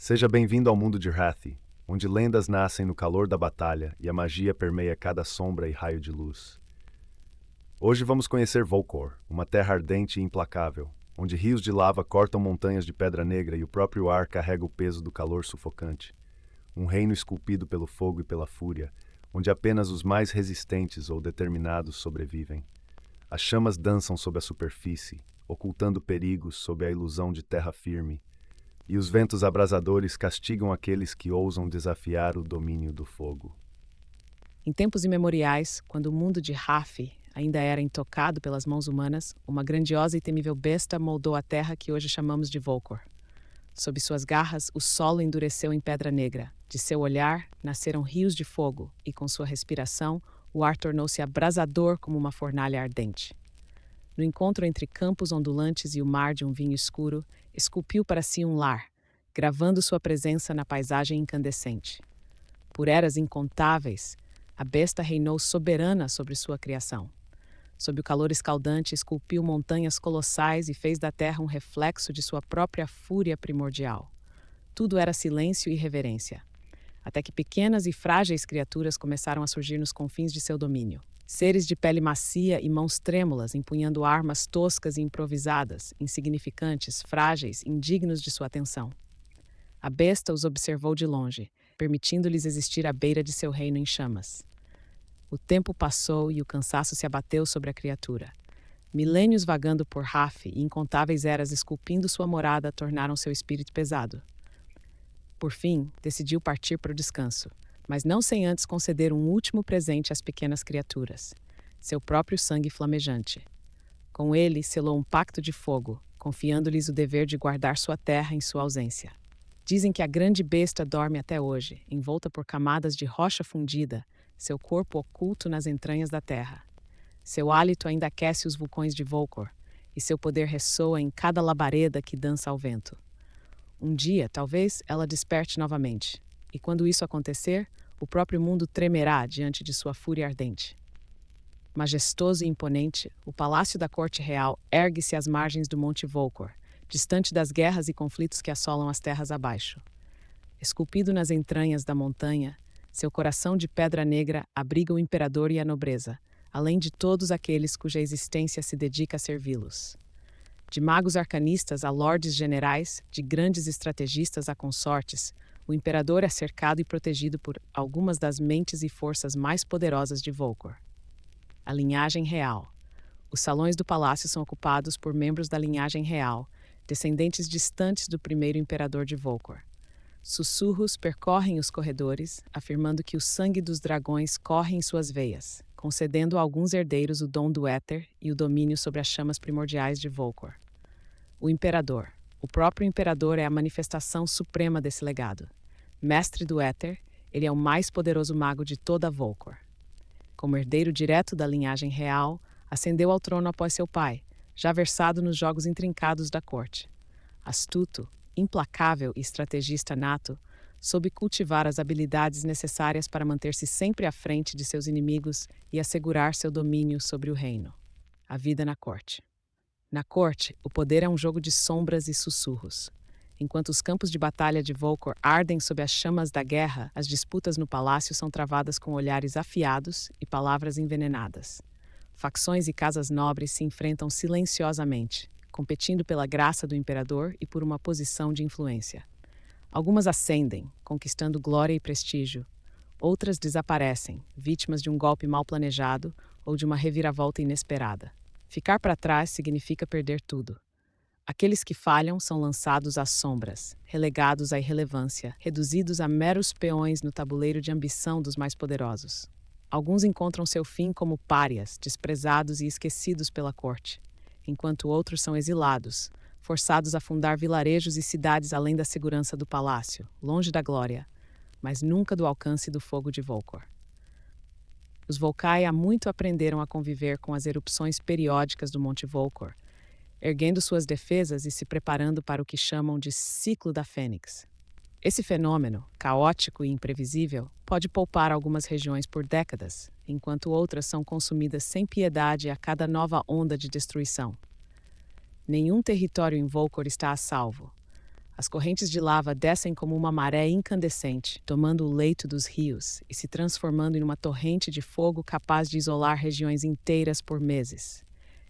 Seja bem-vindo ao mundo de Wrathi, onde lendas nascem no calor da batalha e a magia permeia cada sombra e raio de luz. Hoje vamos conhecer Volcor, uma terra ardente e implacável, onde rios de lava cortam montanhas de pedra negra e o próprio ar carrega o peso do calor sufocante. Um reino esculpido pelo fogo e pela fúria, onde apenas os mais resistentes ou determinados sobrevivem. As chamas dançam sob a superfície, ocultando perigos sob a ilusão de terra firme, e os ventos abrasadores castigam aqueles que ousam desafiar o domínio do fogo. Em tempos imemoriais, quando o mundo de Rafi ainda era intocado pelas mãos humanas, uma grandiosa e temível besta moldou a terra que hoje chamamos de Volcor. Sob suas garras, o solo endureceu em pedra negra. De seu olhar, nasceram rios de fogo, e com sua respiração, o ar tornou-se abrasador como uma fornalha ardente. No encontro entre campos ondulantes e o mar de um vinho escuro, esculpiu para si um lar, gravando sua presença na paisagem incandescente. Por eras incontáveis, a besta reinou soberana sobre sua criação. Sob o calor escaldante, esculpiu montanhas colossais e fez da terra um reflexo de sua própria fúria primordial. Tudo era silêncio e reverência, até que pequenas e frágeis criaturas começaram a surgir nos confins de seu domínio. Seres de pele macia e mãos trêmulas, empunhando armas toscas e improvisadas, insignificantes, frágeis, indignos de sua atenção. A besta os observou de longe, permitindo-lhes existir à beira de seu reino em chamas. O tempo passou e o cansaço se abateu sobre a criatura. Milênios vagando por Rafi e incontáveis eras esculpindo sua morada tornaram seu espírito pesado. Por fim, decidiu partir para o descanso, mas não sem antes conceder um último presente às pequenas criaturas: seu próprio sangue flamejante. Com ele, selou um pacto de fogo, confiando-lhes o dever de guardar sua terra em sua ausência. Dizem que a grande besta dorme até hoje, envolta por camadas de rocha fundida, seu corpo oculto nas entranhas da terra. Seu hálito ainda aquece os vulcões de Volcor, e seu poder ressoa em cada labareda que dança ao vento. Um dia, talvez, ela desperte novamente, e quando isso acontecer, o próprio mundo tremerá diante de sua fúria ardente. Majestoso e imponente, o palácio da corte real ergue-se às margens do Monte Volcor, distante das guerras e conflitos que assolam as terras abaixo. Esculpido nas entranhas da montanha, seu coração de pedra negra abriga o imperador e a nobreza, além de todos aqueles cuja existência se dedica a servi-los. De magos arcanistas a lordes generais, de grandes estrategistas a consortes, o imperador é cercado e protegido por algumas das mentes e forças mais poderosas de Volcor. A linhagem real. Os salões do palácio são ocupados por membros da linhagem real, descendentes distantes do primeiro imperador de Volcor. Sussurros percorrem os corredores, afirmando que o sangue dos dragões corre em suas veias, concedendo a alguns herdeiros o dom do éter e o domínio sobre as chamas primordiais de Volcor. O imperador. O próprio imperador é a manifestação suprema desse legado. Mestre do éter, ele é o mais poderoso mago de toda Volcor. Como herdeiro direto da linhagem real, ascendeu ao trono após seu pai, já versado nos jogos intrincados da corte. Astuto, implacável e estrategista nato, soube cultivar as habilidades necessárias para manter-se sempre à frente de seus inimigos e assegurar seu domínio sobre o reino. A vida na corte. Na corte, o poder é um jogo de sombras e sussurros. Enquanto os campos de batalha de Volcor ardem sob as chamas da guerra, as disputas no palácio são travadas com olhares afiados e palavras envenenadas. Facções e casas nobres se enfrentam silenciosamente, competindo pela graça do imperador e por uma posição de influência. Algumas ascendem, conquistando glória e prestígio. Outras desaparecem, vítimas de um golpe mal planejado ou de uma reviravolta inesperada. Ficar para trás significa perder tudo. Aqueles que falham são lançados às sombras, relegados à irrelevância, reduzidos a meros peões no tabuleiro de ambição dos mais poderosos. Alguns encontram seu fim como párias, desprezados e esquecidos pela corte, enquanto outros são exilados, forçados a fundar vilarejos e cidades além da segurança do palácio, longe da glória, mas nunca do alcance do fogo de Volcor. Os Volcae há muito aprenderam a conviver com as erupções periódicas do Monte Volcor, erguendo suas defesas e se preparando para o que chamam de ciclo da Fênix. Esse fenômeno, caótico e imprevisível, pode poupar algumas regiões por décadas, enquanto outras são consumidas sem piedade a cada nova onda de destruição. Nenhum território em Volcor está a salvo. As correntes de lava descem como uma maré incandescente, tomando o leito dos rios e se transformando em uma torrente de fogo capaz de isolar regiões inteiras por meses.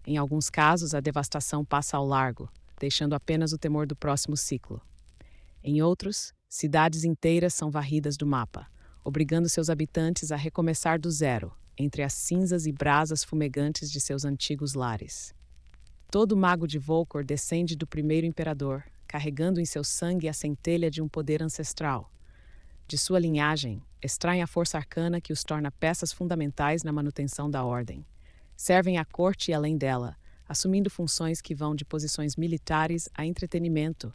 Em alguns casos, a devastação passa ao largo, deixando apenas o temor do próximo ciclo. Em outros, cidades inteiras são varridas do mapa, obrigando seus habitantes a recomeçar do zero, entre as cinzas e brasas fumegantes de seus antigos lares. Todo mago de Volcor descende do primeiro imperador, carregando em seu sangue a centelha de um poder ancestral. De sua linhagem, extraem a força arcana que os torna peças fundamentais na manutenção da ordem. Servem à corte e além dela, assumindo funções que vão de posições militares a entretenimento,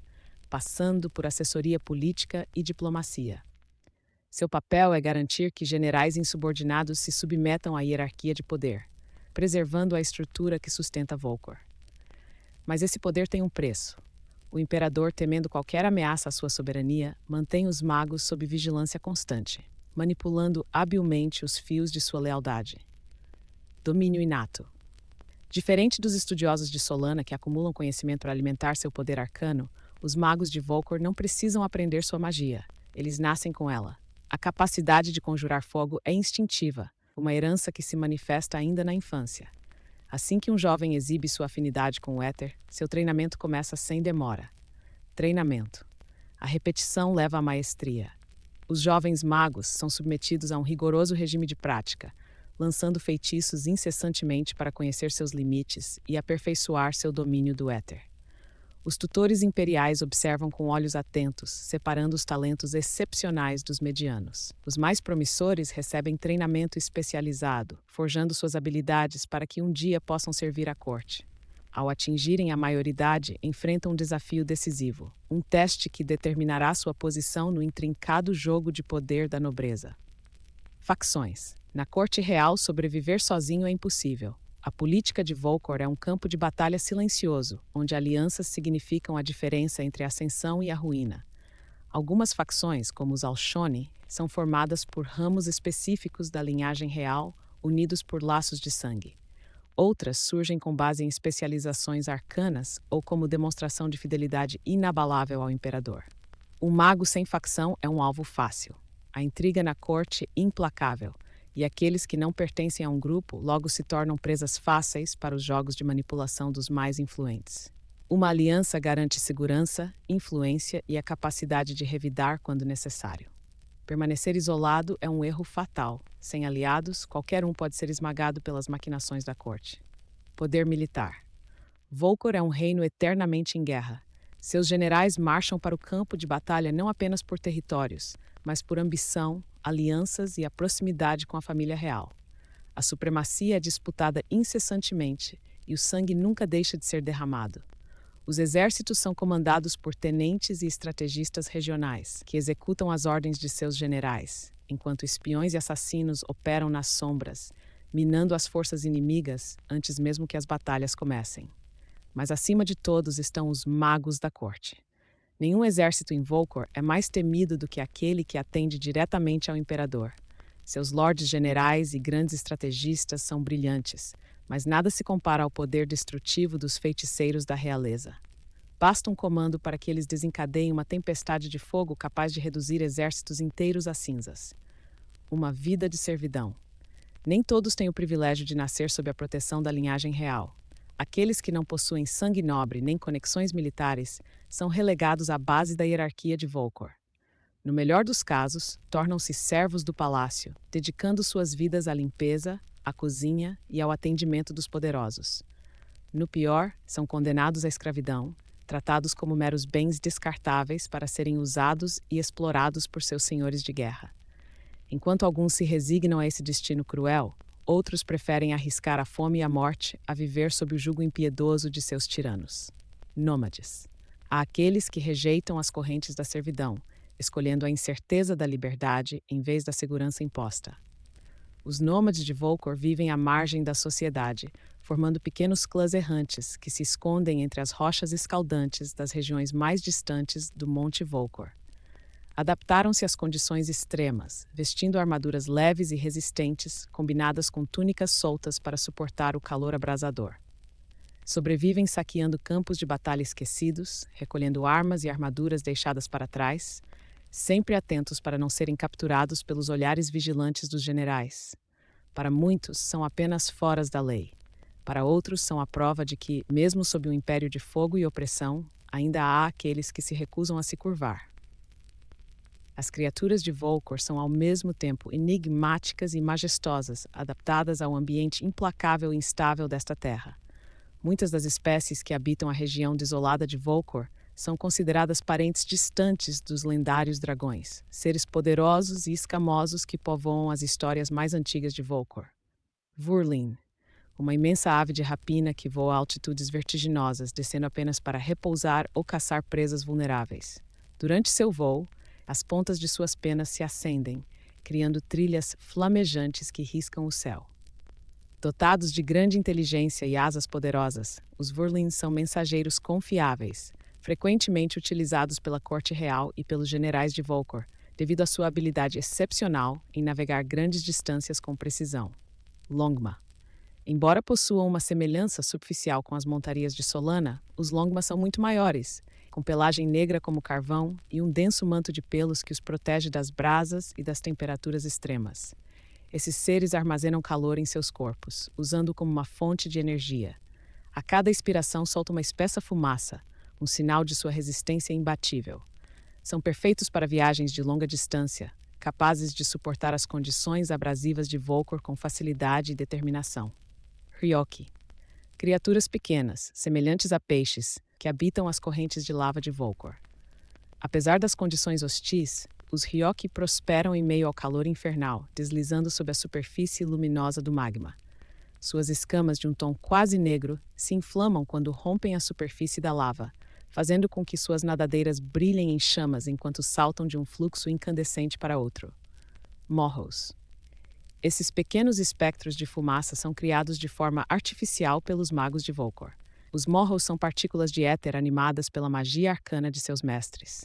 passando por assessoria política e diplomacia. Seu papel é garantir que generais insubordinados se submetam à hierarquia de poder, preservando a estrutura que sustenta Volcor. Mas esse poder tem um preço. O imperador, temendo qualquer ameaça à sua soberania, mantém os magos sob vigilância constante, manipulando habilmente os fios de sua lealdade. Domínio inato. Diferente dos estudiosos de Solana que acumulam conhecimento para alimentar seu poder arcano, os magos de Volcor não precisam aprender sua magia. Eles nascem com ela. A capacidade de conjurar fogo é instintiva, uma herança que se manifesta ainda na infância. Assim que um jovem exibe sua afinidade com o éter, seu treinamento começa sem demora. Treinamento. A repetição leva à maestria. Os jovens magos são submetidos a um rigoroso regime de prática, lançando feitiços incessantemente para conhecer seus limites e aperfeiçoar seu domínio do éter. Os tutores imperiais observam com olhos atentos, separando os talentos excepcionais dos medianos. Os mais promissores recebem treinamento especializado, forjando suas habilidades para que um dia possam servir à corte. Ao atingirem a maioridade, enfrentam um desafio decisivo, um teste que determinará sua posição no intrincado jogo de poder da nobreza. Facções. Na corte real, sobreviver sozinho é impossível. A política de Volcor é um campo de batalha silencioso, onde alianças significam a diferença entre a ascensão e a ruína. Algumas facções, como os Alshone, são formadas por ramos específicos da linhagem real, unidos por laços de sangue. Outras surgem com base em especializações arcanas ou como demonstração de fidelidade inabalável ao imperador. Um mago sem facção é um alvo fácil. A intriga na corte implacável, e aqueles que não pertencem a um grupo logo se tornam presas fáceis para os jogos de manipulação dos mais influentes. Uma aliança garante segurança, influência e a capacidade de revidar quando necessário. Permanecer isolado é um erro fatal. Sem aliados, qualquer um pode ser esmagado pelas maquinações da corte. Poder militar. Volcor é um reino eternamente em guerra. Seus generais marcham para o campo de batalha não apenas por territórios, mas por ambição, alianças e a proximidade com a família real. A supremacia é disputada incessantemente e o sangue nunca deixa de ser derramado. Os exércitos são comandados por tenentes e estrategistas regionais, que executam as ordens de seus generais, enquanto espiões e assassinos operam nas sombras, minando as forças inimigas antes mesmo que as batalhas comecem. Mas acima de todos estão os magos da corte. Nenhum exército em Volcor é mais temido do que aquele que atende diretamente ao imperador. Seus lordes generais e grandes estrategistas são brilhantes, mas nada se compara ao poder destrutivo dos feiticeiros da realeza. Basta um comando para que eles desencadeiem uma tempestade de fogo capaz de reduzir exércitos inteiros a cinzas. Uma vida de servidão. Nem todos têm o privilégio de nascer sob a proteção da linhagem real. Aqueles que não possuem sangue nobre nem conexões militares são relegados à base da hierarquia de Volcor. No melhor dos casos, tornam-se servos do palácio, dedicando suas vidas à limpeza, à cozinha e ao atendimento dos poderosos. No pior, são condenados à escravidão, tratados como meros bens descartáveis para serem usados e explorados por seus senhores de guerra. Enquanto alguns se resignam a esse destino cruel, outros preferem arriscar a fome e a morte a viver sob o jugo impiedoso de seus tiranos. Nômades. Há aqueles que rejeitam as correntes da servidão, escolhendo a incerteza da liberdade em vez da segurança imposta. Os nômades de Volcor vivem à margem da sociedade, formando pequenos clãs errantes que se escondem entre as rochas escaldantes das regiões mais distantes do Monte Volcor. Adaptaram-se às condições extremas, vestindo armaduras leves e resistentes, combinadas com túnicas soltas para suportar o calor abrasador. Sobrevivem saqueando campos de batalha esquecidos, recolhendo armas e armaduras deixadas para trás, sempre atentos para não serem capturados pelos olhares vigilantes dos generais. Para muitos, são apenas foras da lei. Para outros, são a prova de que, mesmo sob um império de fogo e opressão, ainda há aqueles que se recusam a se curvar. As criaturas de Volcor são ao mesmo tempo enigmáticas e majestosas, adaptadas ao ambiente implacável e instável desta terra. Muitas das espécies que habitam a região desolada de Volcor são consideradas parentes distantes dos lendários dragões, seres poderosos e escamosos que povoam as histórias mais antigas de Volcor. Vurlin, uma imensa ave de rapina que voa a altitudes vertiginosas, descendo apenas para repousar ou caçar presas vulneráveis. Durante seu voo, as pontas de suas penas se acendem, criando trilhas flamejantes que riscam o céu. Dotados de grande inteligência e asas poderosas, os Vurlins são mensageiros confiáveis, frequentemente utilizados pela corte real e pelos generais de Volcor, devido à sua habilidade excepcional em navegar grandes distâncias com precisão. Longma. Embora possuam uma semelhança superficial com as montarias de Solana, os Longma são muito maiores, com pelagem negra como carvão e um denso manto de pelos que os protege das brasas e das temperaturas extremas. Esses seres armazenam calor em seus corpos, usando-o como uma fonte de energia. A cada expiração solta uma espessa fumaça, um sinal de sua resistência imbatível. São perfeitos para viagens de longa distância, capazes de suportar as condições abrasivas de Volcor com facilidade e determinação. Ryoki. Criaturas pequenas, semelhantes a peixes, que habitam as correntes de lava de Volcor. Apesar das condições hostis, os Ryoki prosperam em meio ao calor infernal, deslizando sob a superfície luminosa do magma. Suas escamas de um tom quase negro se inflamam quando rompem a superfície da lava, fazendo com que suas nadadeiras brilhem em chamas enquanto saltam de um fluxo incandescente para outro. Morros. Esses pequenos espectros de fumaça são criados de forma artificial pelos magos de Volcor. Os Morros são partículas de éter animadas pela magia arcana de seus mestres.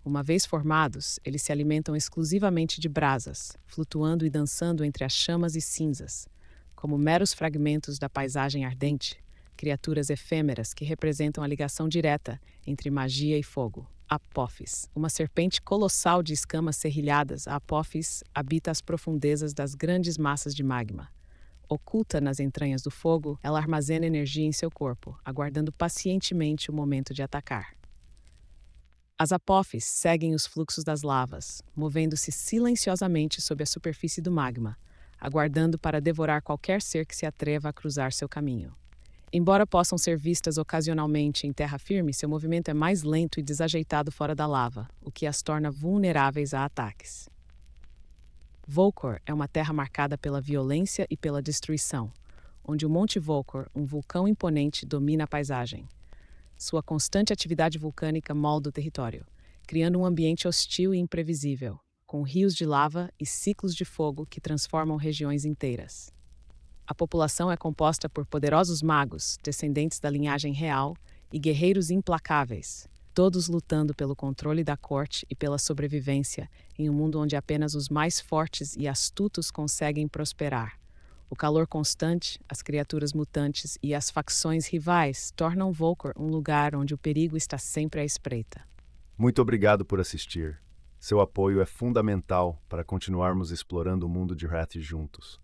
Uma vez formados, eles se alimentam exclusivamente de brasas, flutuando e dançando entre as chamas e cinzas, como meros fragmentos da paisagem ardente, criaturas efêmeras que representam a ligação direta entre magia e fogo. Apophis, uma serpente colossal de escamas serrilhadas, a Apophis habita as profundezas das grandes massas de magma. Oculta nas entranhas do fogo, ela armazena energia em seu corpo, aguardando pacientemente o momento de atacar. As Apophis seguem os fluxos das lavas, movendo-se silenciosamente sob a superfície do magma, aguardando para devorar qualquer ser que se atreva a cruzar seu caminho. Embora possam ser vistas ocasionalmente em terra firme, seu movimento é mais lento e desajeitado fora da lava, o que as torna vulneráveis a ataques. Volcor é uma terra marcada pela violência e pela destruição, onde o Monte Volcor, um vulcão imponente, domina a paisagem. Sua constante atividade vulcânica molda o território, criando um ambiente hostil e imprevisível, com rios de lava e ciclos de fogo que transformam regiões inteiras. A população é composta por poderosos magos, descendentes da linhagem real, e guerreiros implacáveis, todos lutando pelo controle da corte e pela sobrevivência em um mundo onde apenas os mais fortes e astutos conseguem prosperar. O calor constante, as criaturas mutantes e as facções rivais tornam Volcor um lugar onde o perigo está sempre à espreita. Muito obrigado por assistir. Seu apoio é fundamental para continuarmos explorando o mundo de Wrath juntos.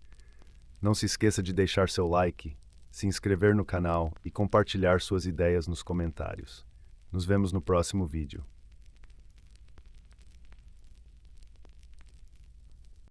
Não se esqueça de deixar seu like, se inscrever no canal e compartilhar suas ideias nos comentários. Nos vemos no próximo vídeo.